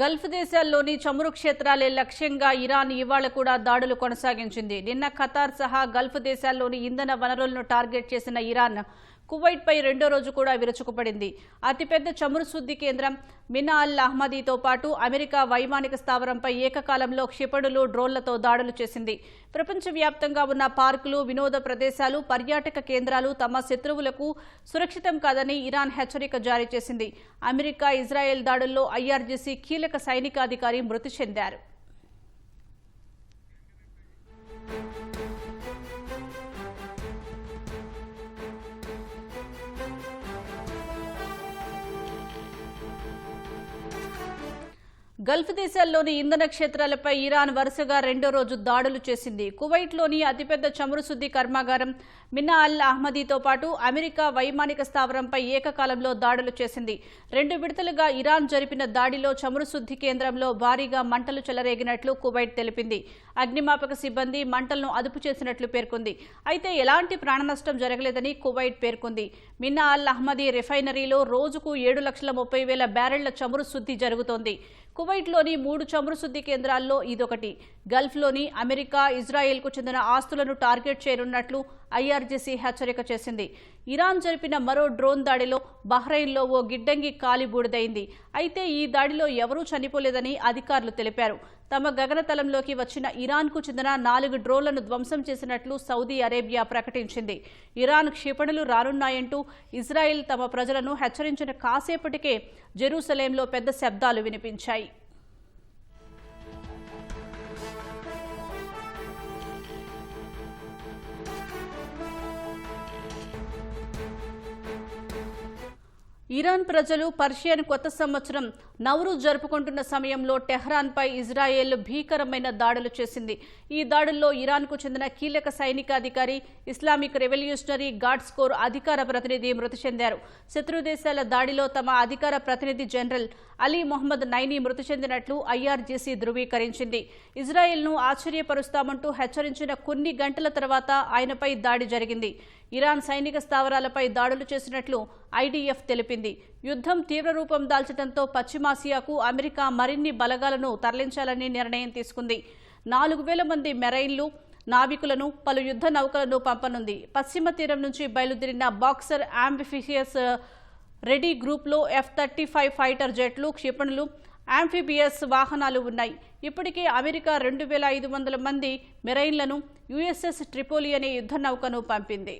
Gulf దేశాల్లోని చమురు క్షేత్రాలే లక్ష్యంగా ఇరాన్ ఇవాళ కూడా దాడులు కొనసాగించింది. నిన్న ఖతార్ సహా గల్ఫ్ దేశాల్లోని ఇంధన వనరులను టార్గెట్ చేసిన ఇరాన్ కువైట్పై రెండో రోజు కూడా విరుచుకుపడింది. అతిపెద్ద చమురు శుద్ధి కేంద్రం మినా అల్ అహ్మదీతో పాటు అమెరికా వైమానిక స్థావరంపై ఏకకాలంలో క్షిపణులు, డ్రోన్లతో దాడులు చేసింది. ప్రపంచవ్యాప్తంగా ఉన్న పార్కులు, వినోద ప్రదేశాలు, పర్యాటక కేంద్రాలు తమ శత్రువులకు సురక్షితం కాదని ఇరాన్ హెచ్చరిక జారీ చేసింది. అమెరికా, ఇజ్రాయెల్ దాడుల్లో ఐఆర్జీసీ కీలక సైనికాధికారి మృతి చెందారు. గల్ఫ్ దేశాల్లోని ఇంధన క్షేత్రాలపై ఇరాన్ వరుసగా రెండో రోజు దాడులు చేసింది. కువైట్లోని అతిపెద్ద చమురు శుద్ధి కర్మాగారం మినా అల్ అహ్మదీతో పాటు అమెరికా వైమానిక స్థావరంపై ఏకకాలంలో దాడులు చేసింది. 2 విడతలుగా ఇరాన్ జరిపిన దాడిలో చమురు శుద్ధి కేంద్రంలో భారీగా మంటలు చెలరేగినట్లు కువైట్ తెలిపింది. అగ్నిమాపక సిబ్బంది మంటలను అదుపు చేసినట్లు పేర్కొంది. అయితే ఎలాంటి ప్రాణనష్టం జరగలేదని కువైట్ పేర్కొంది. మినా అల్ అహ్మదీ రిఫైనరీలో రోజుకు 7,30,000 బ్యారెళ్ల చమురు శుద్ధి జరుగుతోంది. కువైట్లోని 3 చమురు శుద్ధి కేంద్రాల్లో ఇదొకటి. గల్ఫ్లోని అమెరికా, ఇజ్రాయెల్కు చెందిన ఆస్తులను టార్గెట్ చేయనున్నట్లు ఐఆర్జీసీ హెచ్చరిక చేసింది. ఇరాన్ జరిపిన మరో డ్రోన్ దాడిలో బహ్రెయిన్లో ఓ గిడ్డంగి కాలిబూడిదైంది. అయితే ఈ దాడిలో ఎవరూ చనిపోలేదని అధికారులు తెలిపారు. తమ గగనతలంలోకి వచ్చిన ఇరాన్కు చెందిన 4 డ్రోన్లను ధ్వంసం చేసినట్లు సౌదీ అరేబియా ప్రకటించింది. ఇరాన్ క్షిపణులు రానున్నాయంటూ ఇజ్రాయెల్ తమ ప్రజలను హెచ్చరించిన కాసేపటికే జెరూసలేంలో పెద్ద శబ్దాలు వినిపించాయి. ఇరాన్ ప్రజలు పర్షియన్ కొత్త సంవత్సరం నవరూజ్ జరుపుకుంటున్న సమయంలో టెహ్రాన్పై ఇజ్రాయెల్ భీకరమైన దాడులు చేసింది. ఈ దాడుల్లో ఇరాన్కు చెందిన కీలక సైనికాధికారి, ఇస్లామిక్ రెవల్యూషనరీ గార్డ్స్ కోర్ అధికార ప్రతినిధి మృతి చెందారు. శత్రు దేశాల దాడిలో తమ అధికార ప్రతినిధి జనరల్ అలీ మొహమ్మద్ నైనీ మృతి చెందినట్లు ఐఆర్జీసీ ధృవీకరించింది. ఇజ్రాయెల్ను ఆశ్చర్యపరుస్తామంటూ హెచ్చరించిన కొన్ని గంటల తర్వాత ఆయనపై దాడి జరిగింది. ఇరాన్ సైనిక స్థావరాలపై దాడులు చేసినట్లు ఐడీఎఫ్ తెలిపింది. యుద్ధం తీవ్ర రూపం దాల్చడంతో పశ్చిమాసియాకు అమెరికా మరిన్ని బలగాలను తరలించాలని నిర్ణయం తీసుకుంది. 4,000 మంది మెరైన్లు, నావికులను, పలు యుద్ధ నౌకలను పంపనుంది. పశ్చిమ తీరం నుంచి బయలుదేరిన బాక్సర్ యాంఫిబియస్ రెడీ గ్రూప్లో F-35 ఫైటర్ జెట్లు, క్షిపణులు, యాంఫిబియస్ వాహనాలు ఉన్నాయి. ఇప్పటికే అమెరికా 2,500 మంది మెరైన్లను USS ట్రిపోలి అనే యుద్ధ నౌకను పంపింది.